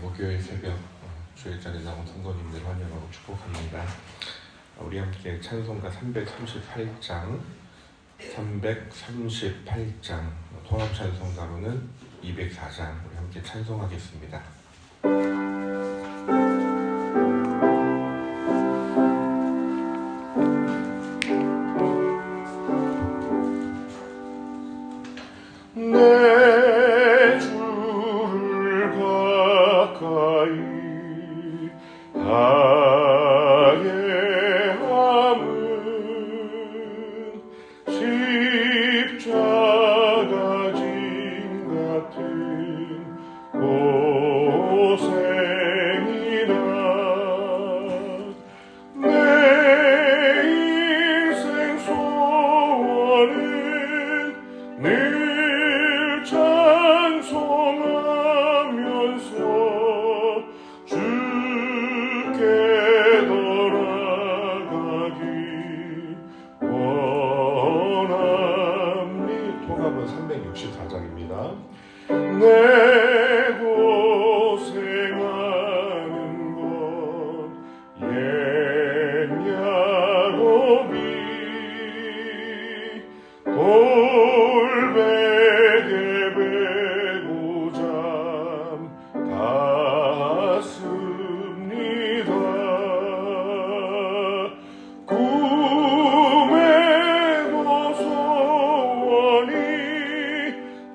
목요일 새벽 주일 자리에 나온 성도님들 환영하고 축복합니다. 우리 함께 찬송가 338장 통합 찬송가로는 204장 우리 함께 찬송하겠습니다. 내 주를 가까이 아예함은 십자가 짐 같은 고생이라 내 인생 소원은 늘 찬송하면서 주께 돌아가기 원합니다. 통합은 364장입니다. 내 고생하는 것 옛 야곱이 돌베개 베고 잠갔습니다. 꿈에도 소원이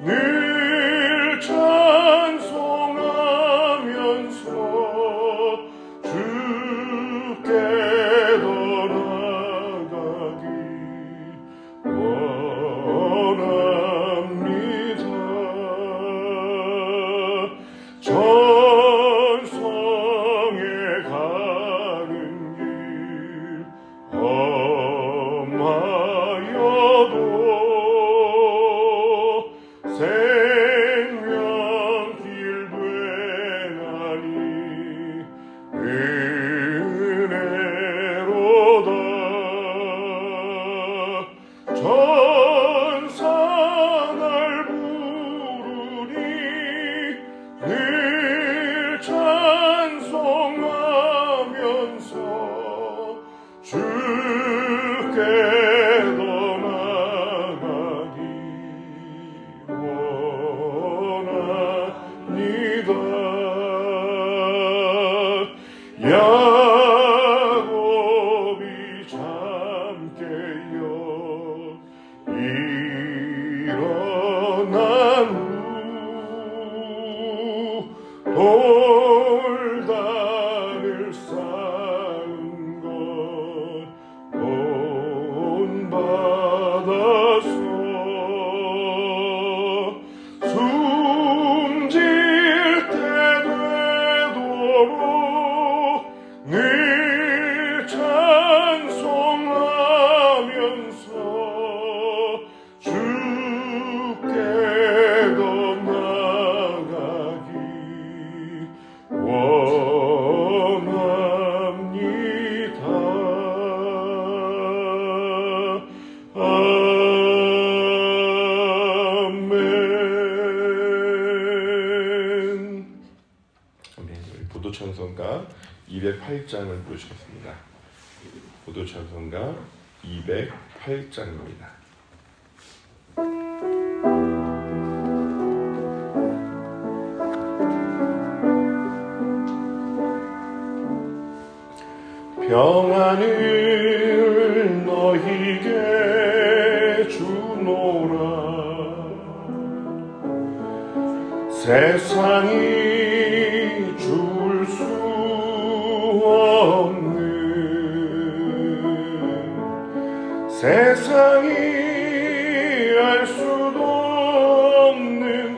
늘 찬송하면서 주께 돌아가기 원합니다. 전성에 가는 길 험하여도 생명길 되나니 은혜로다. 천사 날 부르니 늘 찬송하면서 주께 나가기 원합니다. 야곱이 잠 깨어 일어난 후 돌단을 쌓은 것 본받아서 숨질 때 되도록 늘 찬송하면서 주께도 나가기 원합니다. 아멘. 우리 보도찬송가 208장을 부르시겠습니다. 보도찬송가 208장입니다. 평안을 너희에게 주노라. 세상이 줄 수 없는 세상이 알 수도 없는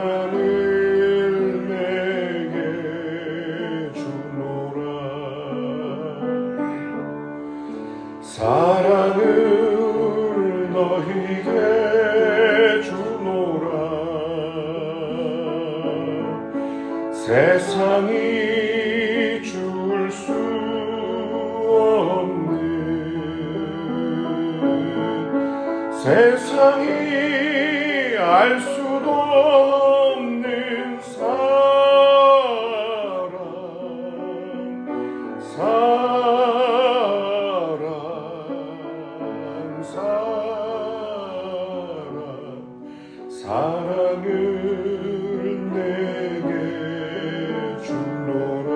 평안을 내게 주노라. 사랑을 너희에게 주노라. 세상이 줄 수 세상이 알 수도 없는 사랑을 내게 주노라.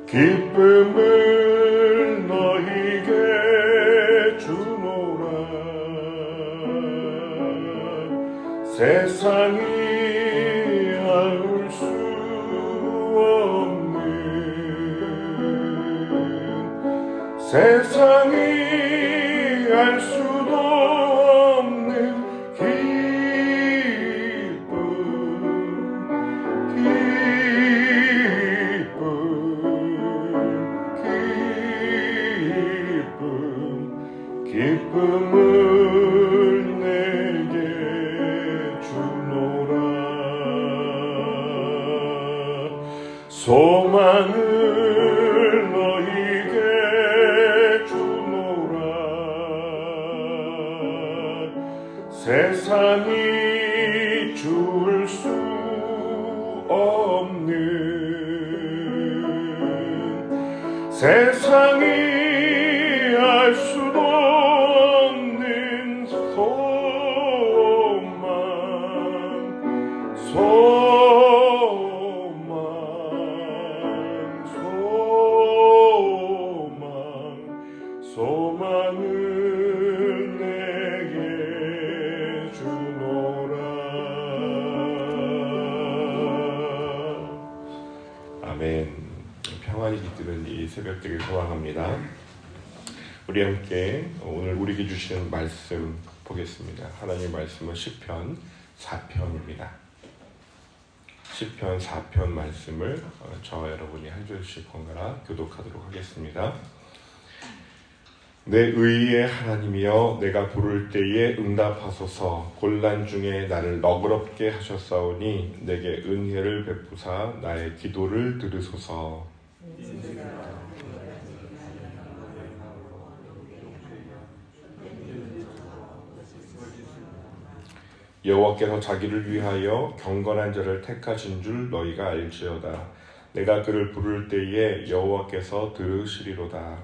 기쁨을 너희게 주노라. 세상이 알 수 없는 세상이 알 수도 없는 기쁨을 내게 주노라. 소망을 너희게 주노라. 세상이 줄 수 없는 세상이 알 수도 없는 소망을 내게 주노라. 아멘. 평안히 깃드는 이 새벽 되길 소망합니다. 우리 함께 오늘 우리에게 주시는 말씀 보겠습니다. 하나님의 말씀은 시편 4편입니다. 시편 4편 말씀을 저와 여러분이 한 줄씩 번갈아 교독하도록 하겠습니다. 내 의의 하나님이여, 내가 부를 때에 응답하소서. 곤란 중에 나를 너그럽게 하셨사오니 내게 은혜를 베푸사 나의 기도를 들으소서. 여호와께서 자기를 위하여 경건한 자를 택하신 줄 너희가 알지어다. 내가 그를 부를 때에 여호와께서 들으시리로다.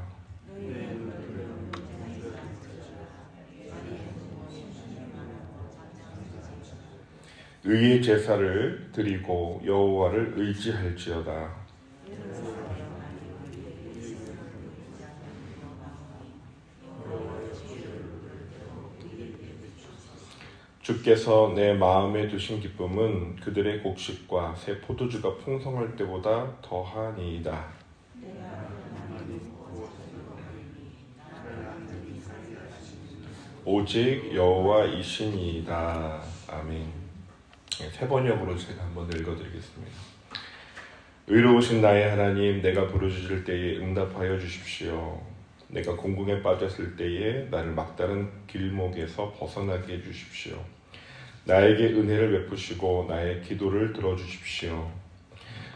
의의 제사를 드리고 여호와를 의지할지어다. 주께서 내 마음에 두신 기쁨은 그들의 곡식과 새 포도주가 풍성할 때보다 더하니이다. 오직 여호와이시니이다. 아멘. 세 번역으로 제가 한번 읽어드리겠습니다. 의로우신 나의 하나님, 내가 부르짖을 때에 응답하여 주십시오. 내가 공궁에 빠졌을 때에 나를 막다른 길목에서 벗어나게 해주십시오. 나에게 은혜를 베푸시고 나의 기도를 들어주십시오.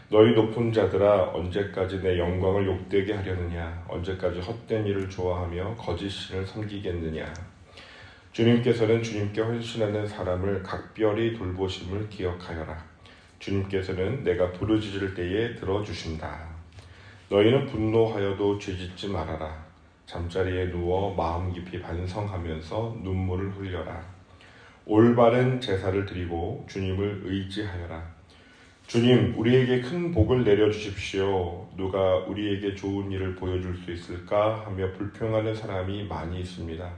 너희 높은 자들아, 언제까지 내 영광을 욕되게 하려느냐? 언제까지 헛된 일을 좋아하며 거짓 신을 섬기겠느냐? 주님께서는 주님께 헌신하는 사람을 각별히 돌보심을 기억하여라. 주님께서는 내가 부르짖을 때에 들어주신다. 너희는 분노하여도 죄짓지 말아라. 잠자리에 누워 마음 깊이 반성하면서 눈물을 흘려라. 올바른 제사를 드리고 주님을 의지하여라. 주님, 우리에게 큰 복을 내려주십시오. 누가 우리에게 좋은 일을 보여줄 수 있을까 하며 불평하는 사람이 많이 있습니다.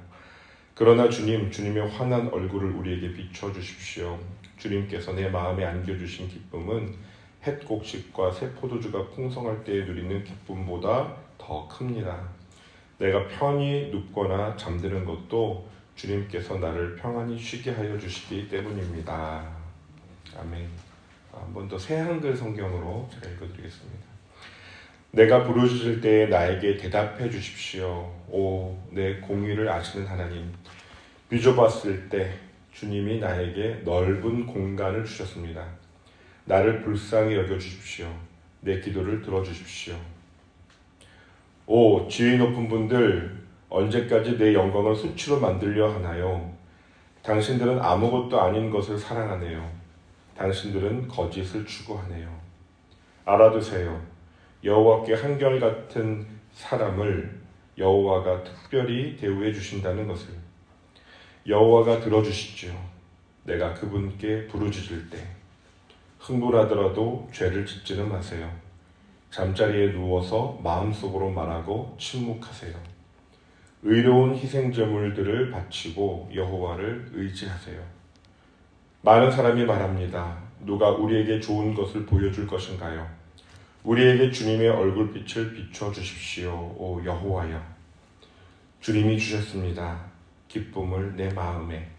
그러나 주님, 주님의 환한 얼굴을 우리에게 비춰주십시오. 주님께서 내 마음에 안겨주신 기쁨은 햇곡식과 새 포도주가 풍성할 때에 누리는 기쁨보다 더 큽니다. 내가 편히 눕거나 잠드는 것도 주님께서 나를 평안히 쉬게 하여 주시기 때문입니다. 아멘. 한 번 더 새 한글 성경으로 제가 읽어드리겠습니다. 내가 부르짖을 때에 나에게 대답해 주십시오. 오, 내 공의를 아시는 하나님, 비좁았을 때 주님이 나에게 넓은 공간을 주셨습니다. 나를 불쌍히 여겨주십시오. 내 기도를 들어주십시오. 오, 지위 높은 분들, 언제까지 내 영광을 수치로 만들려 하나요? 당신들은 아무것도 아닌 것을 사랑하네요. 당신들은 거짓을 추구하네요. 알아두세요. 여호와께 한결같은 사람을 여호와가 특별히 대우해 주신다는 것을. 여호와가 들어주시지요. 내가 그분께 부르짖을 때. 흥분하더라도 죄를 짓지는 마세요. 잠자리에 누워서 마음속으로 말하고 침묵하세요. 의로운 희생제물들을 바치고 여호와를 의지하세요. 많은 사람이 말합니다. 누가 우리에게 좋은 것을 보여줄 것인가요? 우리에게 주님의 얼굴빛을 비춰 주십시오. 오 여호와여. 주님이 주셨습니다. 기쁨을 내 마음에.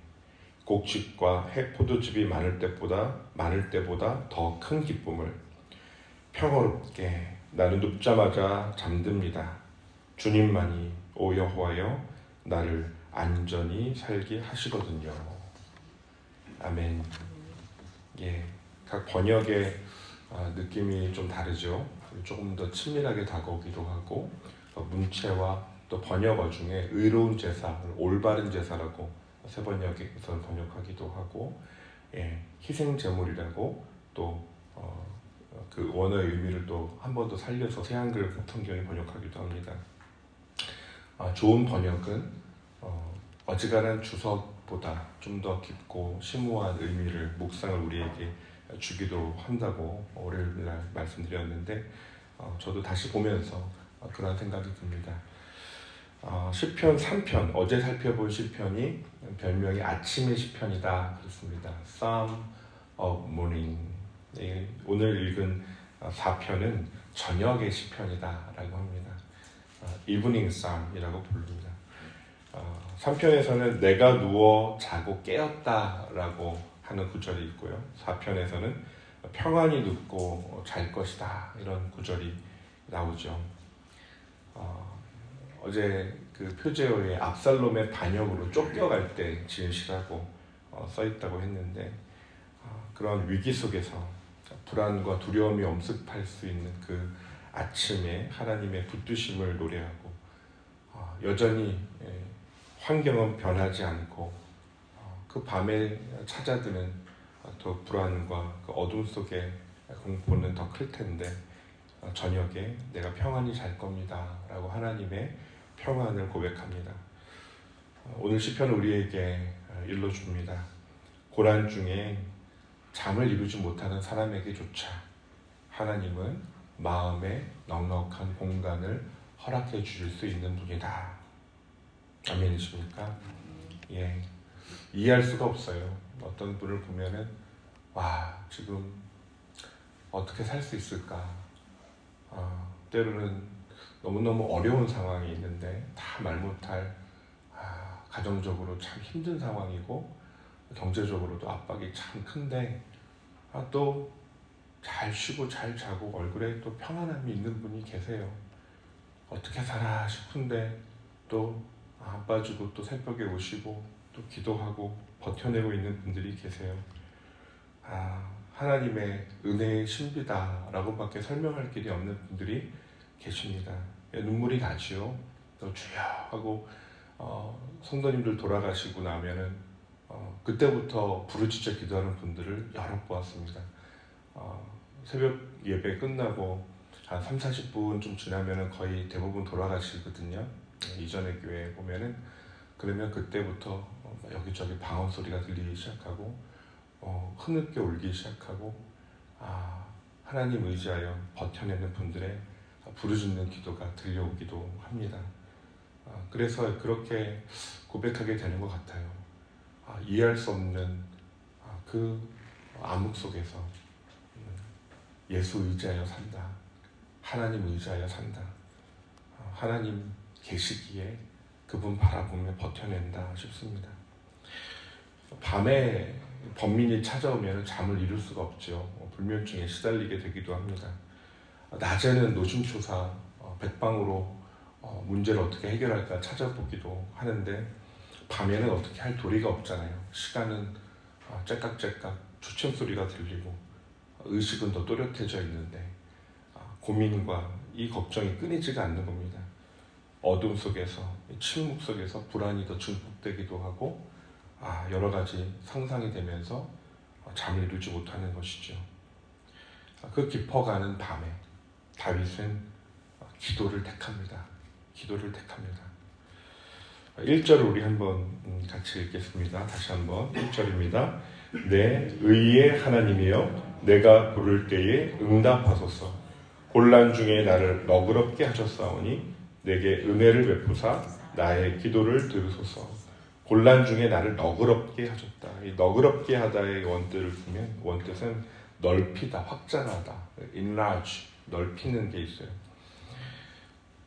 곡식과 포도즙이 많을 때보다 더 큰 기쁨을. 평화롭게 나는 눕자마자 잠듭니다. 주님만이 오 여호와여 나를 안전히 살게 하시거든요. 아멘. 예, 각 번역의 느낌이 좀 다르죠. 조금 더 친밀하게 다가오기도 하고 문체와 또 번역어 중에 의로운 제사, 올바른 제사라고 새 번역에서 번역하기도 하고 희생 제물이라고 또 그 원어의 의미를 또 한 번 더 살려서 새한글 성경이 번역하기도 합니다. 좋은 번역은 어지간한 주석보다 좀 더 깊고 심오한 의미를 묵상을 우리에게 주기도 한다고 월요일날 말씀드렸는데 저도 다시 보면서 그런 생각이 듭니다. 시편 3편, 어제 살펴본 시편이 별명이 아침의 시편이다 그렇습니다. Psalm of Morning. 오늘 읽은 4편은 저녁의 시편이다 라고 합니다. Evening Psalm이라고 부릅니다. 3편에서는 내가 누워 자고 깨었다 라고 하는 구절이 있고요. 4편에서는 평안히 눕고 잘 것이다 이런 구절이 나오죠. 어제 그 표제어에 압살롬의 반역으로 쫓겨갈 때 지은 시라고 써있다고 했는데 그런 위기 속에서 불안과 두려움이 엄습할 수 있는 그 아침에 하나님의 붙드심을 노래하고 여전히 환경은 변하지 않고 그 밤에 찾아드는 또 불안과 그 어둠 속에 공포는 더 클 텐데 저녁에 내가 평안히 잘 겁니다 라고 하나님의 평안을 고백합니다. 오늘 시편은 우리에게 일러줍니다. 고난 중에 잠을 이루지 못하는 사람에게조차 하나님은 마음에 넉넉한 공간을 허락해 주실 수 있는 분이다. 아멘이십니까? 예, 이해할 수가 없어요. 어떤 분을 보면은 와 지금 어떻게 살 수 있을까? 때로는 너무너무 어려운 상황이 있는데 다 말 못할 가정적으로 참 힘든 상황이고 경제적으로도 압박이 참 큰데 또 잘 쉬고 잘 자고 얼굴에 또 평안함이 있는 분이 계세요. 어떻게 살아 싶은데 또 안 빠지고 또 새벽에 오시고 또 기도하고 버텨내고 있는 분들이 계세요. 하나님의 은혜의 신비다라고 밖에 설명할 길이 없는 분들이 계십니다. 눈물이 나지요. 또 주여 하고 성도님들 돌아가시고 나면은 그때부터 부르짖어 기도하는 분들을 여러 보았습니다. 새벽 예배 끝나고 한 3-40분 좀 지나면은 거의 대부분 돌아가시거든요. 이전의 교회에 보면은 그러면 그때부터 여기저기 방언 소리가 들리기 시작하고 흐느껴 울기 시작하고 하나님 의지하여 버텨내는 분들의 부르짖는 기도가 들려오기도 합니다. 그래서 그렇게 고백하게 되는 것 같아요. 이해할 수 없는 그 암흑 속에서 예수 의지하여 산다. 하나님 의지하여 산다. 하나님 계시기에 그분 바라보며 버텨낸다 싶습니다. 밤에 범민이 찾아오면 잠을 이룰 수가 없죠. 불면증에 시달리게 되기도 합니다. 낮에는 노심초사 백방으로 문제를 어떻게 해결할까 찾아보기도 하는데 밤에는 어떻게 할 도리가 없잖아요. 시간은 째깍째깍 추첨 소리가 들리고 의식은 더 또렷해져 있는데 고민과 이 걱정이 끊이지가 않는 겁니다. 어둠 속에서, 침묵 속에서 불안이 더 증폭되기도 하고 여러 가지 상상이 되면서 잠을 이루지 못하는 것이죠. 그 깊어가는 밤에 다윗은 기도를 택합니다. 기도를 택합니다. 1절을 우리 한번 같이 읽겠습니다. 다시 한번 1절입니다. 내 의의 하나님이여 내가 부를 때에 응답하소서. 곤란 중에 나를 너그럽게 하셨사오니 내게 은혜를 베푸사 나의 기도를 들으소서. 곤란 중에 나를 너그럽게 하셨다. 이 너그럽게 하다의 원뜻을 보면 원뜻은 넓히다, 확장하다, enlarge, 넓히는 게 있어요.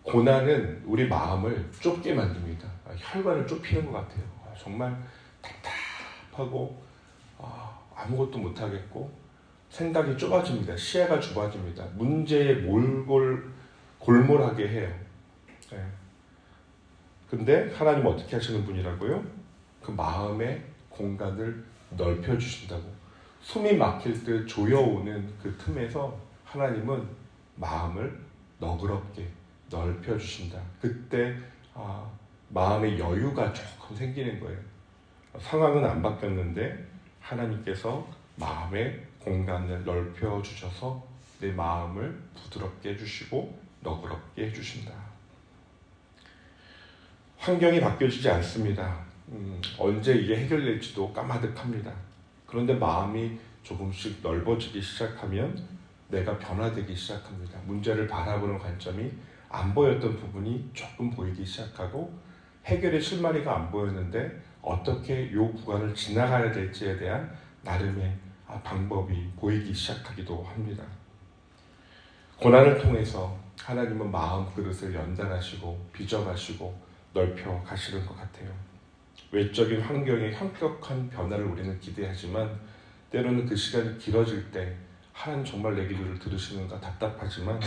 고난은 우리 마음을 좁게 만듭니다. 혈관을 좁히는 것 같아요. 정말 답답하고 아무것도 못하겠고 생각이 좁아집니다. 시야가 좁아집니다. 문제에 골몰하게 해요. 근데 하나님은 어떻게 하시는 분이라고요? 그 마음의 공간을 넓혀주신다고. 숨이 막힐 때 조여오는 그 틈에서 하나님은 마음을 너그럽게 넓혀주신다. 그때 마음의 여유가 조금 생기는 거예요. 상황은 안 바뀌었는데 하나님께서 마음의 공간을 넓혀주셔서 내 마음을 부드럽게 해주시고 너그럽게 해주신다. 환경이 바뀌어지지 않습니다. 언제 이게 해결될지도 까마득합니다. 그런데 마음이 조금씩 넓어지기 시작하면 내가 변화되기 시작합니다. 문제를 바라보는 관점이 안 보였던 부분이 조금 보이기 시작하고 해결의 실마리가 안 보였는데 어떻게 이 구간을 지나가야 될지에 대한 나름의 방법이 보이기 시작하기도 합니다. 고난을 통해서 하나님은 마음 그릇을 연단하시고 빚어가시고 넓혀 가시는 것 같아요. 외적인 환경의 현격한 변화를 우리는 기대하지만 때로는 그 시간이 길어질 때 하나님 정말 내 기도를 들으시는가 답답하지만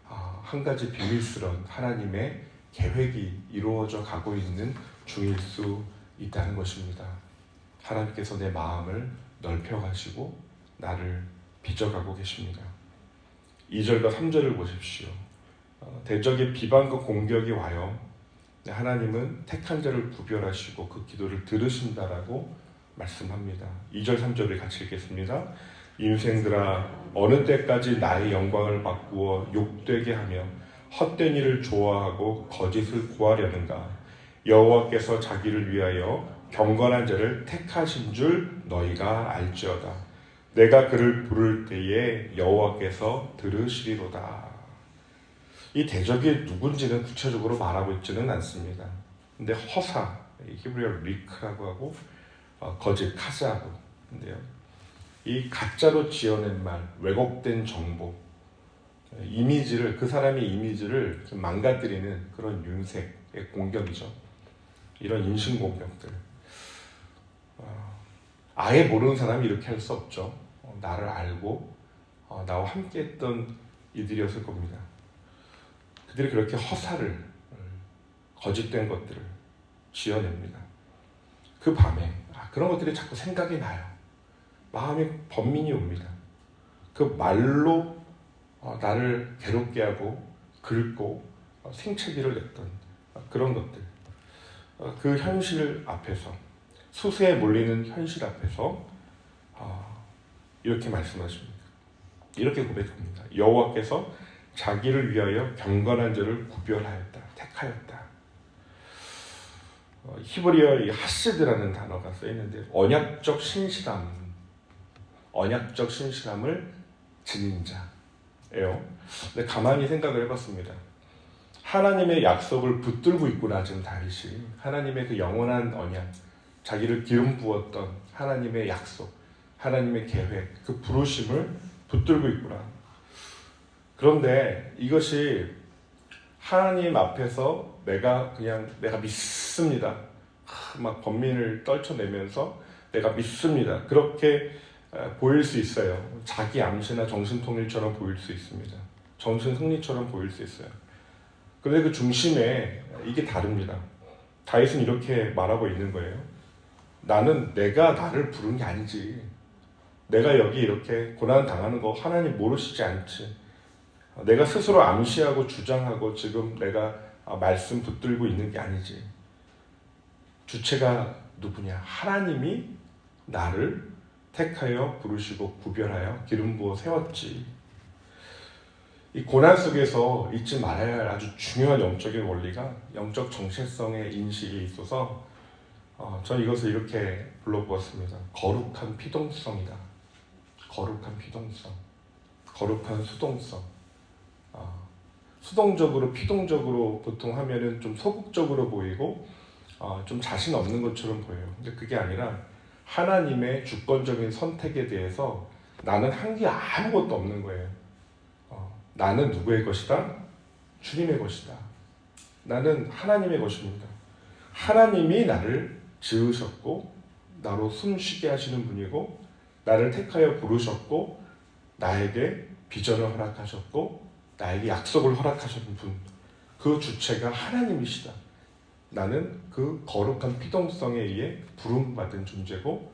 한 가지 비밀스러운 하나님의 계획이 이루어져 가고 있는 중일 수 있다는 것입니다. 하나님께서 내 마음을 넓혀 가시고 나를 빚어가고 계십니다. 2절과 3절을 보십시오. 대적의 비방과 공격이 와요. 하나님은 택한 자를 구별하시고 그 기도를 들으신다라고 말씀합니다. 2절 3절을 같이 읽겠습니다. 인생들아 어느 때까지 나의 영광을 바꾸어 욕되게 하며 헛된 일을 좋아하고 거짓을 구하려는가. 여호와께서 자기를 위하여 경건한 자를 택하신 줄 너희가 알지어다. 내가 그를 부를 때에 여호와께서 들으시리로다. 이 대적이 누군지는 구체적으로 말하고 있지는 않습니다. 근데 허사, 히브리어로 리크라고 하고 거짓, 카즈하고 인데요. 이 가짜로 지어낸 말, 왜곡된 정보, 이미지를 그 사람의 이미지를 망가뜨리는 그런 윤색의 공격이죠. 이런 인신 공격들. 아예 모르는 사람이 이렇게 할 수 없죠. 나를 알고 나와 함께했던 이들이었을 겁니다. 그들이 그렇게 허사를 거짓된 것들을 지어냅니다. 그 밤에 그런 것들이 자꾸 생각이 나요. 마음에 번민이 옵니다. 그 말로 나를 괴롭게 하고 긁고 생채기를 냈던 그런 것들. 그 현실 앞에서 수세에 몰리는 현실 앞에서 이렇게 말씀하십니다. 이렇게 고백합니다. 여호와께서 자기를 위하여 경건한 자를 구별하였다. 택하였다. 히브리어 이 하시드라는 단어가 쓰이는데 언약적 신실함을 지닌 자예요. 근데 가만히 생각을 해봤습니다. 하나님의 약속을 붙들고 있구나. 지금 다윗이 하나님의 그 영원한 언약, 자기를 기름 부었던 하나님의 약속, 하나님의 계획, 그 부르심을 붙들고 있구나. 그런데 이것이 하나님 앞에서 내가 믿습니다. 막 번민을 떨쳐내면서 내가 믿습니다. 그렇게 보일 수 있어요. 자기 암시나 정신통일처럼 보일 수 있습니다. 정신승리처럼 보일 수 있어요. 그런데 그 중심에 이게 다릅니다. 다윗은 이렇게 말하고 있는 거예요. 나는 내가 나를 부른 게 아니지. 내가 여기 이렇게 고난 당하는 거 하나님 모르시지 않지. 내가 스스로 암시하고 주장하고 지금 내가 말씀 붙들고 있는 게 아니지. 주체가 누구냐? 하나님이 나를 택하여 부르시고 구별하여 기름 부어 세웠지. 이 고난 속에서 잊지 말아야 할 아주 중요한 영적인 원리가 영적 정체성의 인식에 있어서 저는 이것을 이렇게 불러보았습니다. 거룩한 피동성이다. 거룩한 피동성, 거룩한 수동성. 수동적으로 피동적으로 보통 하면은 좀 소극적으로 보이고 좀 자신 없는 것처럼 보여요. 근데 그게 아니라 하나님의 주권적인 선택에 대해서 나는 한 게 아무것도 없는 거예요. 나는 누구의 것이다? 주님의 것이다. 나는 하나님의 것입니다. 하나님이 나를 지으셨고 나로 숨쉬게 하시는 분이고 나를 택하여 부르셨고 나에게 비전을 허락하셨고 나에게 약속을 허락하셨는 분, 그 주체가 하나님이시다. 나는 그 거룩한 피동성에 의해 부름받은 존재고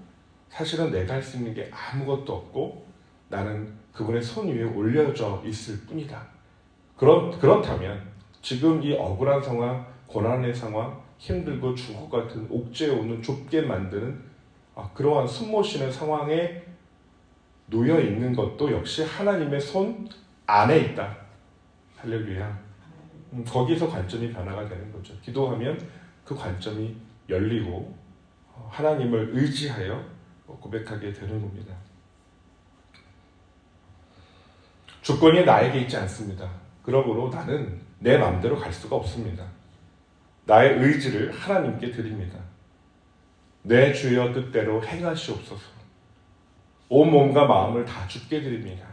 사실은 내가 할 수 있는 게 아무것도 없고 나는 그분의 손 위에 올려져 있을 뿐이다. 그렇다면 지금 이 억울한 상황, 고난의 상황, 힘들고 죽을 것 같은 옥죄에 오는 좁게 만드는 그러한 숨 못 쉬는 상황에 놓여 있는 것도 역시 하나님의 손 안에 있다. 할렐루야. 거기서 관점이 변화가 되는 거죠. 기도하면 그 관점이 열리고 하나님을 의지하여 고백하게 되는 겁니다. 주권이 나에게 있지 않습니다. 그러므로 나는 내 마음대로 갈 수가 없습니다. 나의 의지를 하나님께 드립니다. 내 주여 뜻대로 행하시옵소서. 온 몸과 마음을 다 주께 드립니다.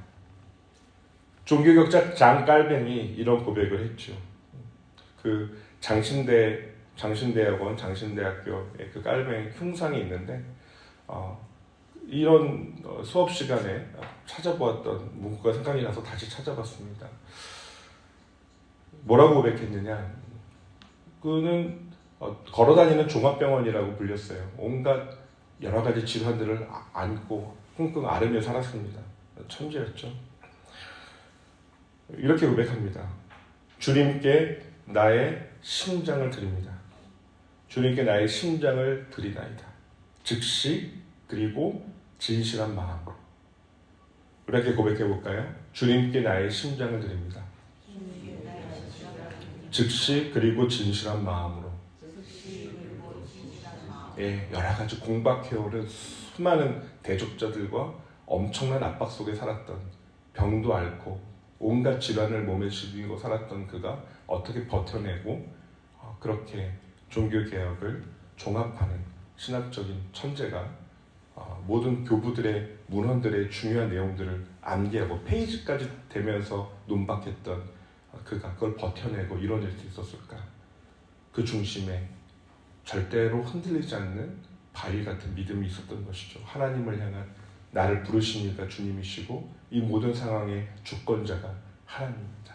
종교격자 장깔뱅이 이런 고백을 했죠. 그 장신대학원, 장신대학교에 그 깔뱅이 흉상이 있는데 이런 수업 시간에 찾아보았던 문구가 생각이 나서 다시 찾아봤습니다. 뭐라고 고백했느냐? 그는 걸어다니는 종합병원이라고 불렸어요. 온갖 여러 가지 질환들을 안고 끙끙 앓으며 살았습니다. 천재였죠. 이렇게 고백합니다. 주님께 나의 심장을 드립니다. 주님께 나의 심장을 드리나이다. 즉시 그리고 진실한 마음으로. 이렇게 고백해 볼까요? 주님께 나의 심장을 드립니다. 즉시 그리고 진실한 마음으로. 예, 여러 가지 공박해오는 수많은 대적자들과 엄청난 압박 속에 살았던, 병도 앓고 온갖 질환을 몸에 지니고 살았던 그가 어떻게 버텨내고 그렇게 종교개혁을 종합하는 신학적인 천재가 모든 교부들의 문헌들의 중요한 내용들을 암기하고 페이지까지 되면서 논박했던 그가 그걸 버텨내고 이뤄낼 수 있었을까? 그 중심에 절대로 흔들리지 않는 바위 같은 믿음이 있었던 것이죠. 하나님을 향한 나를 부르신 이가 주님이시고 이 모든 상황의 주권자가 하나님입니다.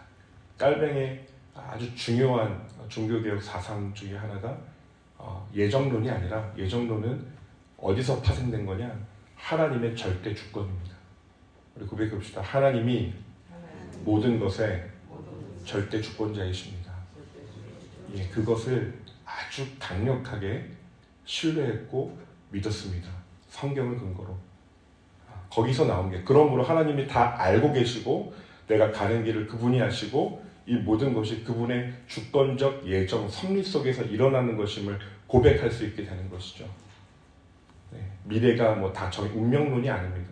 깔뱅의 아주 중요한 종교개혁 사상 중에 하나가 예정론이 아니라, 예정론은 어디서 파생된 거냐? 하나님의 절대 주권입니다. 우리 고백합시다. 하나님이 모든 것의 절대 주권자이십니다. 예, 그것을 아주 강력하게 신뢰했고 믿었습니다. 성경을 근거로. 거기서 나온 게, 그러므로 하나님이 다 알고 계시고 내가 가는 길을 그분이 아시고 이 모든 것이 그분의 주권적 예정, 섭리 속에서 일어나는 것임을 고백할 수 있게 되는 것이죠. 네, 미래가 다 운명론이 아닙니다.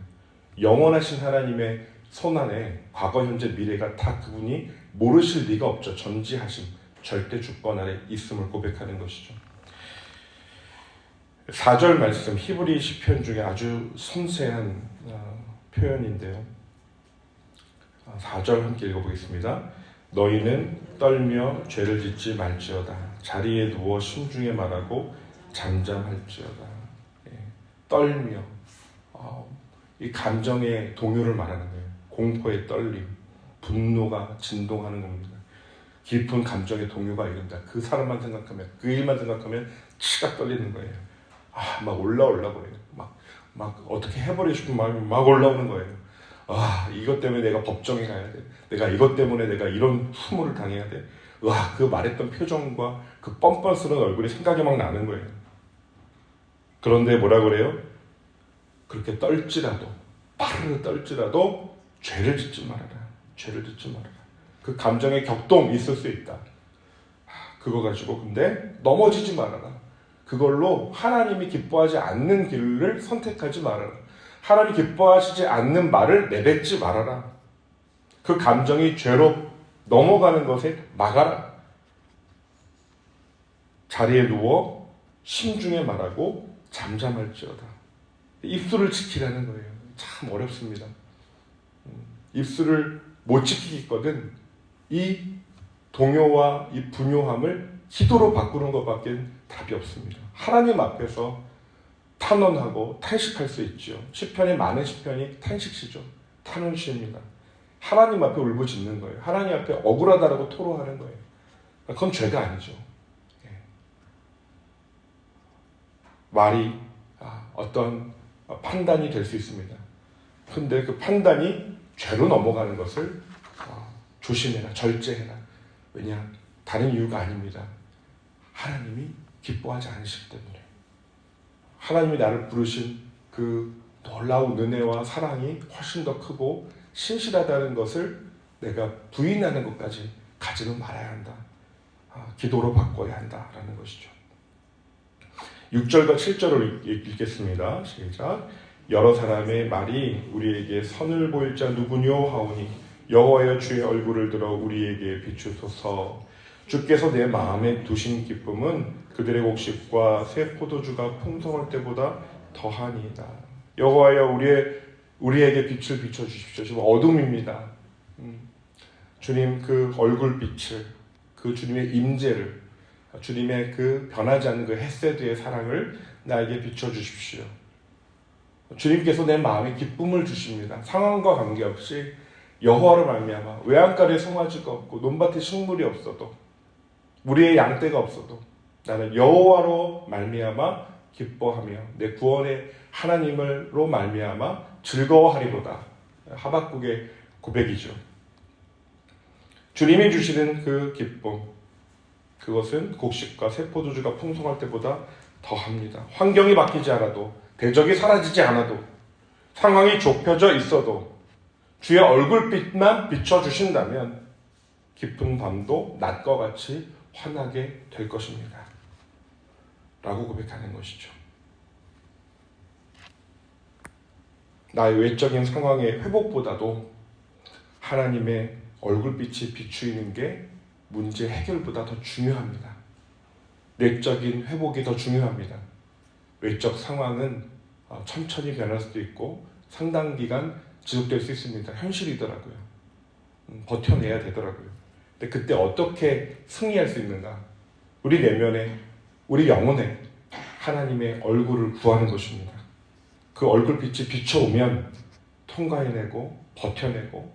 영원하신 하나님의 손안에 과거, 현재, 미래가 다 그분이 모르실 리가 없죠. 전지하심, 절대 주권 아래 있음을 고백하는 것이죠. 4절 말씀, 히브리 시편 중에 아주 섬세한 표현인데요. 4절 함께 읽어보겠습니다. 너희는 떨며 죄를 짓지 말지어다. 자리에 누워 심중에 말하고 잠잠할지어다. 떨며, 이 감정의 동요를 말하는 거예요. 공포의 떨림, 분노가 진동하는 겁니다. 깊은 감정의 동요가 이른다. 그 사람만 생각하면, 그 일만 생각하면 치가 떨리는 거예요. 막 올라오려고 해요. 막 어떻게 해버리고 싶은 마음이 막 올라오는 거예요. 이것 때문에 내가 법정에 가야 돼. 내가 이것 때문에 내가 이런 수모를 당해야 돼. 와, 그 말했던 표정과 그 뻔뻔스러운 얼굴이 생각이 막 나는 거예요. 그런데 뭐라 그래요? 그렇게 떨지라도, 파르르 떨지라도 죄를 짓지 말아라. 죄를 짓지 말아라. 그 감정의 격동 있을 수 있다. 그거 가지고 근데 넘어지지 말아라. 그걸로 하나님이 기뻐하지 않는 길을 선택하지 말아라. 하나님이 기뻐하시지 않는 말을 내뱉지 말아라. 그 감정이 죄로 넘어가는 것에 막아라. 자리에 누워 심중에 말하고 잠잠할지어다. 입술을 지키라는 거예요. 참 어렵습니다. 입술을 못 지키겠거든 이 동요와 이 분요함을 기도로 바꾸는 것밖에 답이 없습니다. 하나님 앞에서 탄원하고 탄식할 수 있죠. 시편의 많은 시편이 탄식시죠. 탄원시입니다. 하나님 앞에 울부짖는 거예요. 하나님 앞에 억울하다라고 토로하는 거예요. 그건 죄가 아니죠. 말이 어떤 판단이 될 수 있습니다. 근데 그 판단이 죄로 넘어가는 것을 조심해라, 절제해라. 왜냐? 다른 이유가 아닙니다. 하나님이 기뻐하지 않으시기 때문에. 하나님이 나를 부르신 그 놀라운 은혜와 사랑이 훨씬 더 크고 신실하다는 것을 내가 부인하는 것까지 가지는 말아야 한다. 기도로 바꿔야 한다라는 것이죠. 6절과 7절을 읽겠습니다. 시작. 여러 사람의 말이 우리에게 선을 보일 자 누구뇨 하오니 여호와여 주의 얼굴을 들어 우리에게 비추소서. 주께서 내 마음에 두신 기쁨은 그들의 곡식과 새 포도주가 풍성할 때보다 더하니이다. 여호와여 우리에게 빛을 비춰주십시오. 지금 어둠입니다. 주님 그 얼굴빛을, 그 주님의 임재를, 주님의 그 변하지 않는 그 헤세드의 사랑을 나에게 비춰주십시오. 주님께서 내 마음에 기쁨을 주십니다. 상황과 관계없이 여호와로 말미암아 외양간에 송아지가 없고 논밭에 식물이 없어도 우리의 양떼가 없어도 나는 여호와로 말미암아 기뻐하며 내 구원의 하나님으로 말미암아 즐거워하리로다. 하박국의 고백이죠. 주님이 주시는 그 기쁨, 그것은 곡식과 새 포도주가 풍성할 때보다 더합니다. 환경이 바뀌지 않아도, 대적이 사라지지 않아도, 상황이 좁혀져 있어도 주의 얼굴빛만 비춰주신다면 깊은 밤도 낮과 같이 환하게 될 것입니다. 라고 고백하는 것이죠. 나의 외적인 상황의 회복보다도 하나님의 얼굴빛이 비추이는 게 문제 해결보다 더 중요합니다. 내적인 회복이 더 중요합니다. 외적 상황은 천천히 변할 수도 있고 상당 기간 지속될 수 있습니다. 현실이더라고요. 버텨내야 되더라고요. 근데 그때 어떻게 승리할 수 있는가? 우리 내면에, 우리 영혼에 하나님의 얼굴을 구하는 것입니다. 그 얼굴빛이 비춰오면 통과해내고 버텨내고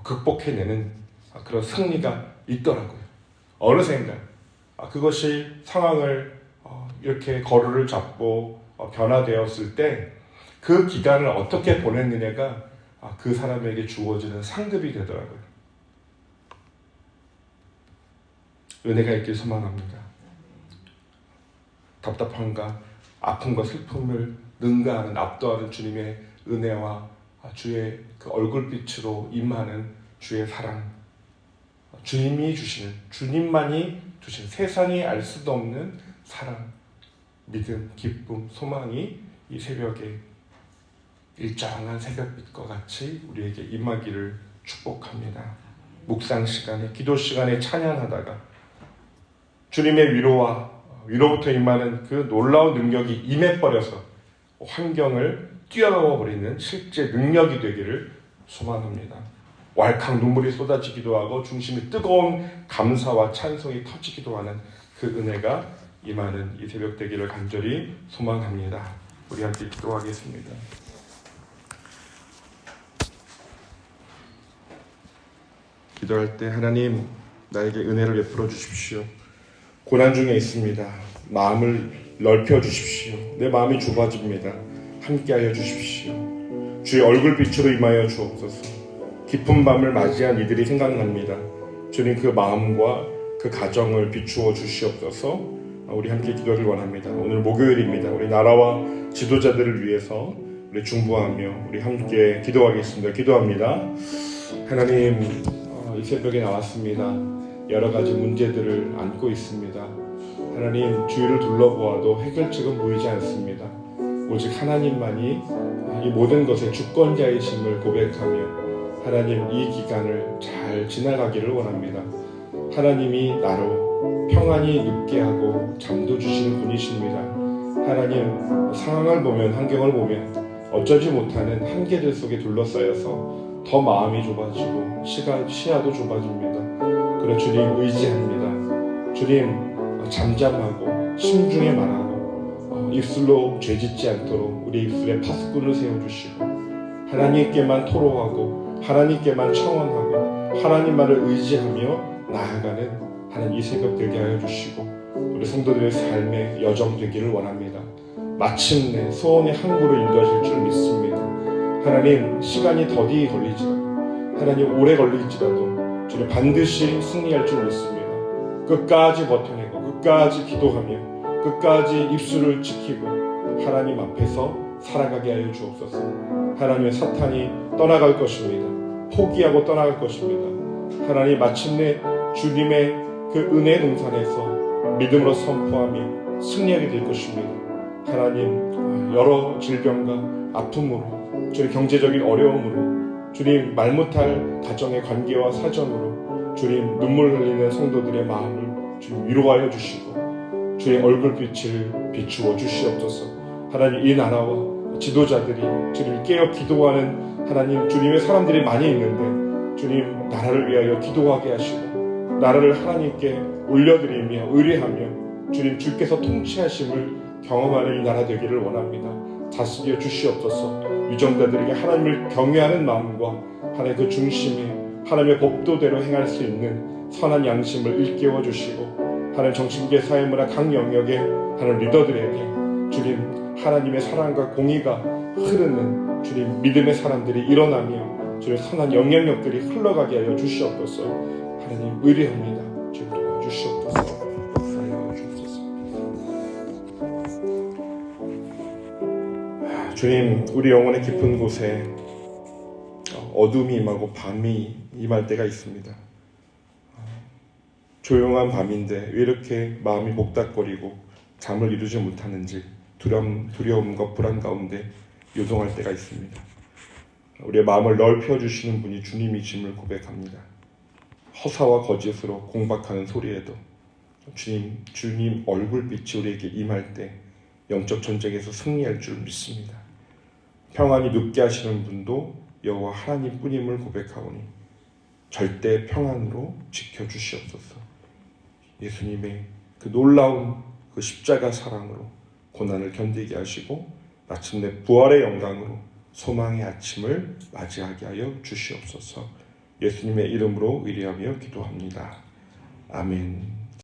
극복해내는 그런 승리가 있더라고요. 어느샌가 그것이 상황을 이렇게 거루를 잡고 변화되었을 때 그 기간을 어떻게 보냈느냐가 그 사람에게 주어지는 상급이 되더라고요. 은혜가 있길 소망합니다. 답답함과 아픔과 슬픔을 능가하는, 압도하는 주님의 은혜와 주의 그 얼굴빛으로 임하는 주의 사랑, 주님이 주시는, 주님만이 주신 세상이 알 수도 없는 사랑, 믿음, 기쁨, 소망이 이 새벽에 일정한 새벽빛과 같이 우리에게 임하기를 축복합니다. 묵상 시간에, 기도 시간에 찬양하다가 주님의 위로부터 임하는 그 놀라운 능력이 임해버려서 환경을 뛰어넘어 버리는 실제 능력이 되기를 소망합니다. 왈칵 눈물이 쏟아지기도 하고 중심이 뜨거운 감사와 찬송이 터지기도 하는 그 은혜가 임하는 이 새벽 되기를 간절히 소망합니다. 우리 함께 기도하겠습니다. 기도할 때 하나님, 나에게 은혜를 베풀어 주십시오. 고난 중에 있습니다. 마음을 넓혀 주십시오. 내 마음이 좁아집니다. 함께하여 주십시오. 주의 얼굴빛으로 임하여 주옵소서. 깊은 밤을 맞이한 이들이 생각납니다. 주님, 그 마음과 그 가정을 비추어 주시옵소서. 우리 함께 기도를 원합니다. 오늘 목요일입니다. 우리 나라와 지도자들을 위해서 우리 중보하며 우리 함께 기도하겠습니다. 기도합니다. 하나님, 이 새벽에 나왔습니다. 여러 가지 문제들을 안고 있습니다. 하나님, 주위를 둘러보아도 해결책은 보이지 않습니다. 오직 하나님만이 이 모든 것의 주권자이심을 고백하며 하나님, 이 기간을 잘 지나가기를 원합니다. 하나님이 나로 평안히 눕게 하고 잠도 주시는 분이십니다. 하나님, 상황을 보면, 환경을 보면 어쩌지 못하는 한계들 속에 둘러싸여서 더 마음이 좁아지고 시야도 좁아집니다. 그러 주님 의지합니다. 주님, 잠잠하고 심중에 말하고 입술로 죄짓지 않도록 우리 입술에 파수꾼을 세워주시고 하나님께만 토로하고 하나님께만 청원하고 하나님만을 의지하며 나아가는 하나님 이 새벽 되게 하여 주시고 우리 성도들의 삶의 여정 되기를 원합니다. 마침내 소원의 항구로 인도하실 줄 믿습니다. 하나님, 시간이 더디 걸리지라도 하나님 오래 걸릴지라도 주님 반드시 승리할 줄 믿습니다. 끝까지 버텨내고 끝까지 기도하며 끝까지 입술을 지키고 하나님 앞에서 살아가게 하여 주옵소서. 하나님의 사탄이 떠나갈 것입니다. 포기하고 떠나갈 것입니다. 하나님, 마침내 주님의 그 은혜 동산에서 믿음으로 선포하며 승리하게 될 것입니다. 하나님, 여러 질병과 아픔으로 주님 경제적인 어려움으로 주님 말 못할 가정의 관계와 사정으로 주님 눈물 흘리는 성도들의 마음을 주님 위로하여 주시고 주의 얼굴빛을 비추어 주시옵소서. 하나님, 이 나라와 지도자들이 주님 깨어 기도하는 하나님 주님의 사람들이 많이 있는데 주님 나라를 위하여 기도하게 하시고 나라를 하나님께 올려드리며 의뢰하며 주님 주께서 통치하심을 경험하는 이 나라 되기를 원합니다. 다스려 주시옵소서. 유정자들에게 하나님을 경외하는 마음과 하나님의 그 중심에 하나님의 법도대로 행할 수 있는 선한 양심을 일깨워 주시고 하나님 정신계 사회문화 각 영역의 하나님 리더들에게 주님 하나님의 사랑과 공의가 흐르는 주님 믿음의 사람들이 일어나며 주님 선한 영향력들이 흘러가게 하여 주시옵소서. 하나님 의뢰합니다. 주님 도와주시옵소서. 주님, 우리 영혼의 깊은 곳에 어둠이 임하고 밤이 임할 때가 있습니다. 조용한 밤인데 왜 이렇게 마음이 복닥거리고 잠을 이루지 못하는지 두려움과 불안 가운데 요동할 때가 있습니다. 우리의 마음을 넓혀주시는 분이 주님이심을 고백합니다. 허사와 거짓으로 공박하는 소리에도 주님 얼굴빛이 우리에게 임할 때 영적 전쟁에서 승리할 줄 믿습니다. 평안히 눕게 하시는 분도 여호와 하나님뿐임을 고백하오니 절대 평안으로 지켜주시옵소서. 예수님의 그 놀라운 그 십자가 사랑으로 고난을 견디게 하시고 마침내 부활의 영광으로 소망의 아침을 맞이하게 하여 주시옵소서. 예수님의 이름으로 의뢰하며 기도합니다. 아멘.